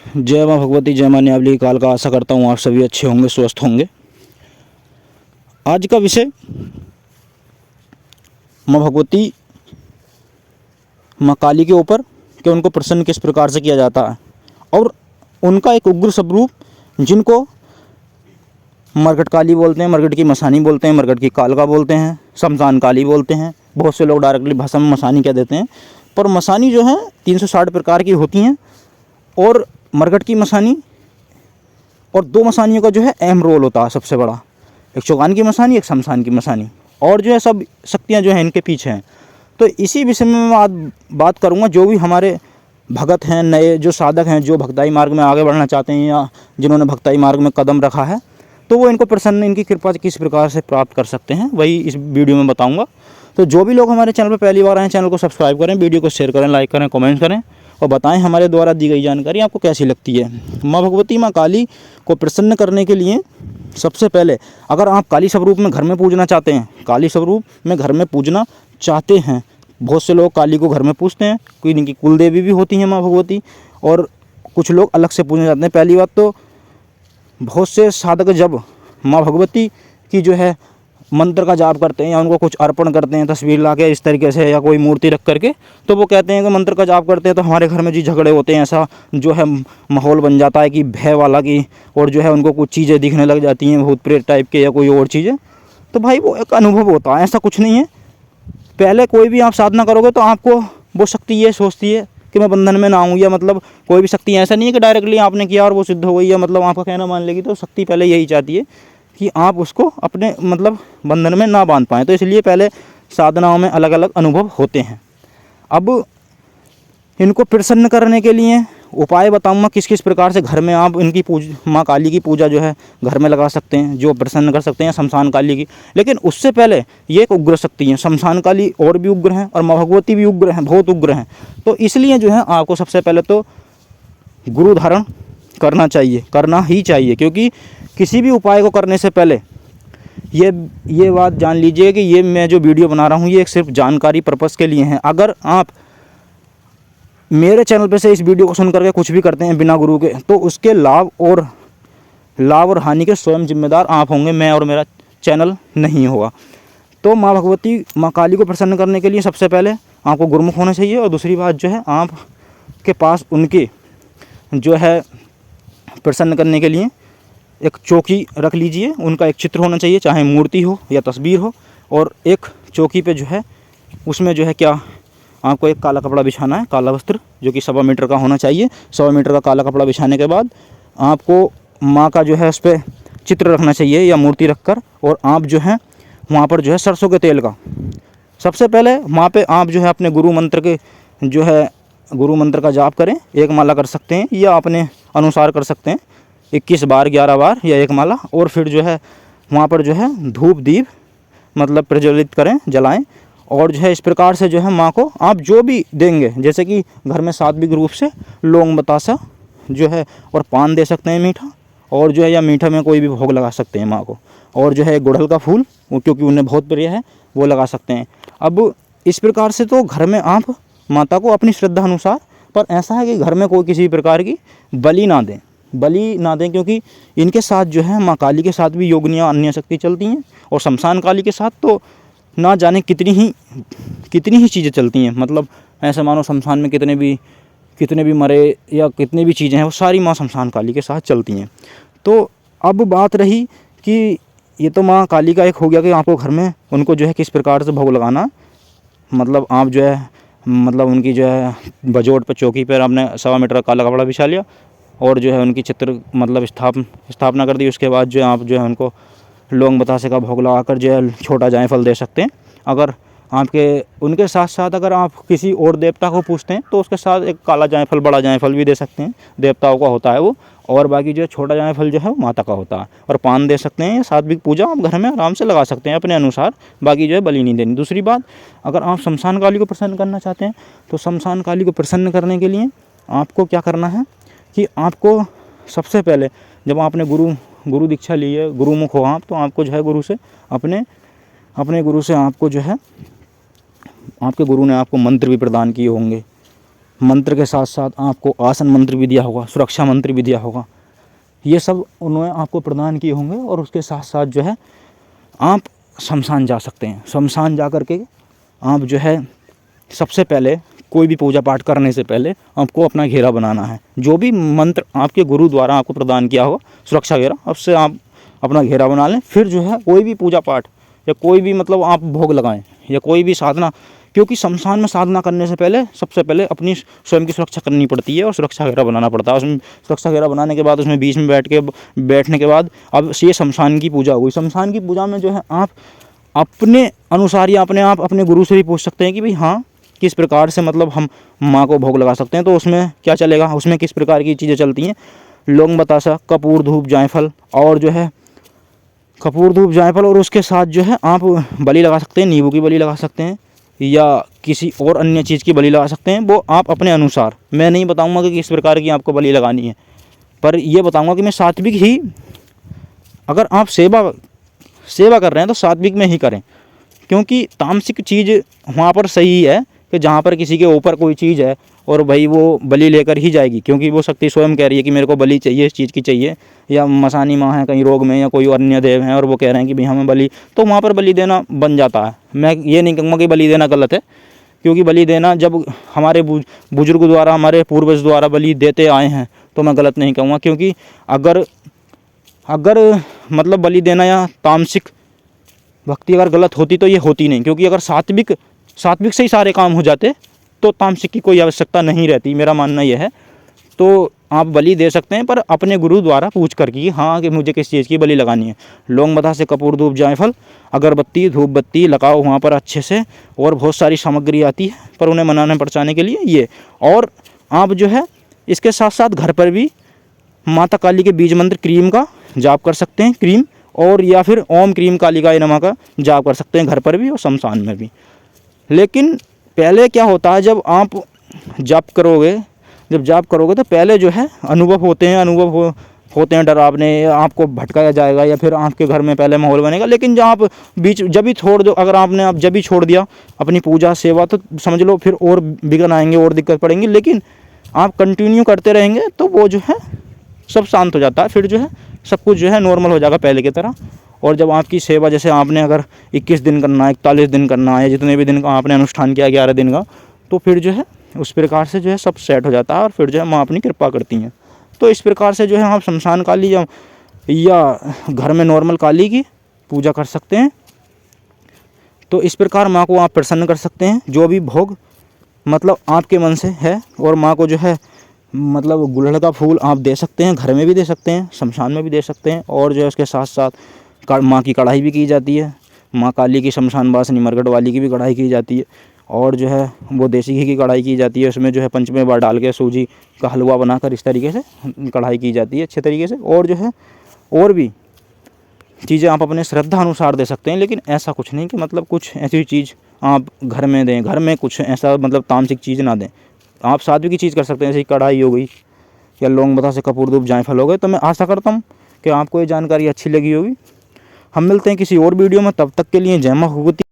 जय माँ भगवती, जय माँ न्यावली काल का। आशा करता हूँ आप सभी अच्छे होंगे, स्वस्थ होंगे। आज का विषय माँ भगवती, माँ काली के ऊपर कि उनको प्रसन्न किस प्रकार से किया जाता है और उनका एक उग्र स्वरूप जिनको मरकट काली बोलते हैं, मरकट की मसानी बोलते हैं, मरकट की कालका बोलते हैं, शमशान काली बोलते हैं। बहुत से लोग डायरेक्टली भाषा में मसानी कह देते हैं, पर मसानी जो है 360 प्रकार की होती हैं और मरकट की मसानी और दो मसानियों का जो है अहम रोल होता है सबसे बड़ा। एक चौगान की मसानी, एक शमशान की मसानी, और जो है सब शक्तियाँ जो हैं इनके पीछे हैं। तो इसी विषय में मैं आज बात करूँगा। जो भी हमारे भगत हैं, नए जो साधक हैं, जो भक्ताई मार्ग में आगे बढ़ना चाहते हैं या जिन्होंने भक्ताई मार्ग में कदम रखा है, तो वो इनको प्रसन्न, इनकी कृपा किस प्रकार से प्राप्त कर सकते हैं, वही इस वीडियो में बताऊँगा। तो जो भी लोग हमारे चैनल पर पहली बार आए, चैनल को सब्सक्राइब करें, वीडियो को शेयर करें, लाइक करें, कमेंट करें और बताएं हमारे द्वारा दी गई जानकारी आपको कैसी लगती है। माँ भगवती, माँ काली को प्रसन्न करने के लिए सबसे पहले, अगर आप काली स्वरूप में घर में पूजना चाहते हैं, काली स्वरूप में घर में पूजना चाहते हैं, बहुत से लोग काली को घर में पूजते हैं, कोई इनकी कुल देवी भी होती हैं माँ भगवती, और कुछ लोग अलग से पूजना चाहते हैं। पहली बात तो बहुत से साधक जब माँ भगवती की जो है मंत्र का जाप करते हैं या उनको कुछ अर्पण करते हैं, तस्वीर ला के इस तरीके से या कोई मूर्ति रख करके, तो वो कहते हैं कि मंत्र का जाप करते हैं तो हमारे घर में जी झगड़े होते हैं, ऐसा जो है माहौल बन जाता है कि भय वाला की, और जो है उनको कुछ चीज़ें दिखने लग जाती हैं, भूत प्रेत टाइप के या कोई और चीज़ें। तो भाई वो एक अनुभव होता है, ऐसा कुछ नहीं है। पहले कोई भी आप साधना करोगे तो आपको वो शक्ति ये सोचती है कि मैं बंधन में ना आऊँ, या मतलब कोई भी शक्ति ऐसा नहीं है कि डायरेक्टली आपने किया और वो सिद्ध हो गई या मतलब आपका कहना मान लेगी। तो शक्ति पहले यही चाहती है कि आप उसको अपने मतलब बंधन में ना बांध पाएँ। तो इसलिए पहले साधनाओं में अलग अलग अनुभव होते हैं। अब इनको प्रसन्न करने के लिए उपाय बताऊंगा किस किस प्रकार से घर में आप इनकी माँ काली की पूजा जो है घर में लगा सकते हैं, जो प्रसन्न कर सकते हैं, शमशान काली की। लेकिन उससे पहले ये एक उग्र शक्ति है, शमशान काली और भी उग्र हैं और माँ भगवती भी उग्र हैं, बहुत उग्र हैं। तो इसलिए जो है आपको सबसे पहले तो गुरु धारण करना चाहिए, करना ही चाहिए, क्योंकि किसी भी उपाय को करने से पहले ये बात जान लीजिए कि ये मैं जो वीडियो बना रहा हूँ ये एक सिर्फ जानकारी पर्पज़ के लिए है। अगर आप मेरे चैनल पे से इस वीडियो को सुन करके कुछ भी करते हैं बिना गुरु के, तो उसके लाभ और हानि के स्वयं जिम्मेदार आप होंगे, मैं और मेरा चैनल नहीं होगा। तो माँ भगवती, माँ काली को प्रसन्न करने के लिए सबसे पहले आपको गुरुमुख होना चाहिए, और दूसरी बात जो है आपके पास उनके जो है प्रसन्न करने के लिए एक चौकी रख लीजिए, उनका एक चित्र होना चाहिए, चाहे मूर्ति हो या तस्वीर हो। और एक चौकी पे जो है उसमें जो है क्या, आपको एक काला कपड़ा बिछाना है, काला वस्त्र जो कि 1.25 मीटर का होना चाहिए। 1.25 मीटर का काला कपड़ा बिछाने के बाद आपको माँ का जो है उस पर चित्र रखना चाहिए या मूर्ति रखकर, और आप जो है वहाँ पर जो है सरसों के तेल का सबसे पहले वहाँ पे आप जो है अपने गुरु मंत्र के जो है गुरु मंत्र का जाप करें। एक माला कर सकते हैं या अपने अनुसार कर सकते हैं, 21 बार, 11 बार या एक माला। और फिर जो है वहाँ पर जो है धूप दीप मतलब प्रज्वलित करें, जलाएं। और जो है इस प्रकार से जो है माँ को आप जो भी देंगे, जैसे कि घर में सात्विक रूप से लौंग बतासा जो है और पान दे सकते हैं मीठा, और जो है या मीठा में कोई भी भोग लगा सकते हैं माँ को। और जो है गुड़हल का फूल, वो क्योंकि उन्हें बहुत प्रिय है, वो लगा सकते हैं। अब इस प्रकार से तो घर में आप माता को अपनी श्रद्धा अनुसार, पर ऐसा है कि घर में कोई किसी प्रकार की बलि ना दें, क्योंकि इनके साथ जो है माँ काली के साथ भी योगिनियाँ, अन्य शक्ति चलती हैं, और शमशान काली के साथ तो ना जाने कितनी ही चीज़ें चलती हैं। मतलब ऐसे मानो शमशान में कितने भी मरे या कितनी भी चीज़ें हैं, वो सारी माँ शमशान काली के साथ चलती हैं। तो अब बात रही कि ये तो माँ काली का एक हो गया कि आपको घर में उनको जो है किस प्रकार से भोग लगाना। मतलब आप जो है मतलब उनकी जो है बजोट पर, चौकी पर आपने 1.25 मीटर का काला कपड़ा बिछा लिया और जो है उनकी चित्र मतलब स्थापना कर दी। उसके बाद जो है आप जो है उनको लौंग बतासे का भोग लगाकर जो है छोटा जायफल दे सकते हैं। अगर आपके उनके साथ साथ अगर आप किसी और देवता को पूछते हैं तो उसके साथ एक काला जायफल, बड़ा जायफल भी दे सकते हैं, देवताओं का होता है वो। और बाकी जो छोटा जायफल जो है वो माता का होता है। और पान दे सकते हैं। सात्विक पूजा आप घर में आराम से लगा सकते हैं अपने अनुसार, बाकी जो है बलि नहीं देनी। दूसरी बात, अगर आप शमशान काली को प्रसन्न करना चाहते हैं तो शमशान काली को प्रसन्न करने के लिए आपको क्या करना है कि आपको सबसे पहले जब आपने गुरु दीक्षा ली है, गुरुमुख हो आप, तो आपको जो है गुरु से अपने गुरु से आपको जो है आपके गुरु ने आपको मंत्र भी प्रदान किए होंगे, मंत्र के साथ साथ आपको आसन मंत्र भी दिया होगा, सुरक्षा मंत्र भी दिया होगा। ये सब उन्होंने आपको प्रदान किए होंगे। और उसके साथ साथ जो है आप शमशान जा सकते हैं। शमशान जा कर के आप जो है सबसे पहले कोई भी पूजा पाठ करने से पहले आपको अपना घेरा बनाना है। जो भी मंत्र आपके गुरु द्वारा आपको प्रदान किया होगा, सुरक्षा घेरा, उससे आप अपना घेरा बना लें। फिर जो है कोई भी पूजा पाठ या कोई भी मतलब आप भोग लगाएं या कोई भी साधना, क्योंकि शमशान में साधना करने से पहले सबसे पहले अपनी स्वयं की सुरक्षा करनी पड़ती है और सुरक्षा घेरा बनाना पड़ता है। उसमें सुरक्षा घेरा बनाने के बाद उसमें बीच में बैठने के बाद अब ये शमशान की पूजा हुई। शमशान की पूजा में जो है आप अपने अनुसार या अपने आप अपने गुरु से भी पूछ सकते हैं कि भाई हाँ किस प्रकार से मतलब हम माँ को भोग लगा सकते हैं। तो उसमें क्या चलेगा, उसमें किस प्रकार की चीज़ें चलती हैं, लौंग बतासा, कपूर, धूप, जायफल, और जो है कपूर, धूप, जायफल, और उसके साथ जो है आप बलि लगा सकते हैं। नींबू की बलि लगा सकते हैं या किसी और अन्य चीज़ की बलि लगा सकते हैं। वो आप अपने अनुसार, मैं नहीं बताऊंगा कि किस प्रकार की आपको बलि लगानी है, पर ये बताऊंगा कि मैं सात्विक ही, अगर आप सेवा कर रहे हैं तो सात्विक में ही करें। क्योंकि तामसिक चीज़ वहाँ पर सही है कि जहाँ पर किसी के ऊपर कोई चीज़ है और भाई वो बलि लेकर ही जाएगी, क्योंकि वो शक्ति स्वयं कह रही है कि मेरे को बलि चाहिए, इस चीज़ की चाहिए। या मसानी माँ है कहीं रोग में या कोई अन्य देव हैं और वो कह रहे हैं कि भाई हमें बलि, तो वहाँ पर बलि देना बन जाता है। मैं ये नहीं कहूँगा कि बलि देना गलत है, क्योंकि बलि देना जब हमारे बुजुर्ग द्वारा, हमारे पूर्वज द्वारा बलि देते आए हैं तो मैं गलत नहीं कहूँगा। क्योंकि अगर मतलब बलि देना या तामसिक भक्ति अगर गलत होती तो ये होती नहीं। क्योंकि अगर सात्विक से ही सारे काम हो जाते तो तामसिक की कोई आवश्यकता नहीं रहती, मेरा मानना यह है। तो आप बलि दे सकते हैं, पर अपने गुरु द्वारा पूछ कर कि हाँ कि मुझे किस चीज़ की बलि लगानी है। लौंग बता से कपूर, धूप, जायफल, अगरबत्ती, धूप बत्ती लगाओ वहाँ पर अच्छे से, और बहुत सारी सामग्री आती है पर उन्हें मनाने पहुँचाने के लिए ये। और आप जो है इसके साथ साथ घर पर भी माता काली के बीज मंत्र क्रीम का जाप कर सकते हैं, क्रीम, और या फिर ओम क्रीम कालिकाय नमः का जाप कर सकते हैं घर पर भी और शमशान में भी। लेकिन पहले क्या होता है, जब आप जाप करोगे तो पहले जो है अनुभव होते हैं डरावने, आपको भटकाया जाएगा या फिर आपके घर में पहले माहौल बनेगा। लेकिन जब आप जब भी छोड़ दो, अगर आपने आप जब भी छोड़ दिया अपनी पूजा सेवा, तो समझ लो फिर और बिगड़ आएंगे और दिक्कत पड़ेंगी। लेकिन आप कंटिन्यू करते रहेंगे तो वो जो है सब शांत हो जाता है, फिर जो है सब कुछ जो है नॉर्मल हो जाएगा पहले की तरह। और जब आपकी सेवा, जैसे आपने अगर 21 दिन करना है, 41 दिन करना है, जितने भी दिन का आपने अनुष्ठान किया 11 दिन का, तो फिर जो है उस प्रकार से जो है सब सेट हो जाता है और फिर जो है माँ अपनी कृपा करती हैं। तो इस प्रकार से जो है आप शमशान काली या घर में नॉर्मल काली की पूजा कर सकते हैं। तो इस प्रकार माँ को आप प्रसन्न कर सकते हैं। जो भी भोग मतलब आपके मन से है, और माँ को जो है मतलब गुड़हल का फूल आप दे सकते हैं, घर में भी दे सकते हैं, शमशान में भी दे सकते हैं। और जो है उसके साथ साथ माँ की कढ़ाई भी की जाती है, माँ काली की शमशान वासिनी मरकट वाली की भी कढ़ाई की जाती है। और जो है वो देसी घी की कढ़ाई की जाती है, उसमें जो है पंचमें बार डाल के सूजी का हलवा बनाकर इस तरीके से कढ़ाई की जाती है अच्छे तरीके से। और जो है और भी चीज़ें आप अपने श्रद्धा अनुसार दे सकते हैं। लेकिन ऐसा कुछ नहीं कि मतलब कुछ ऐसी चीज़ आप घर में दें, घर में कुछ ऐसा मतलब तामसिक चीज़ ना दें। आप सात्विक की चीज़ कर सकते हैं, जैसे कढ़ाई हो गई या लौंग बता से कपूर, धूप, जायफल हो गए। तो मैं आशा करता हूँ कि आपको ये जानकारी अच्छी लगी होगी। हम मिलते हैं किसी और वीडियो में, तब तक के लिए जय मां भगवती।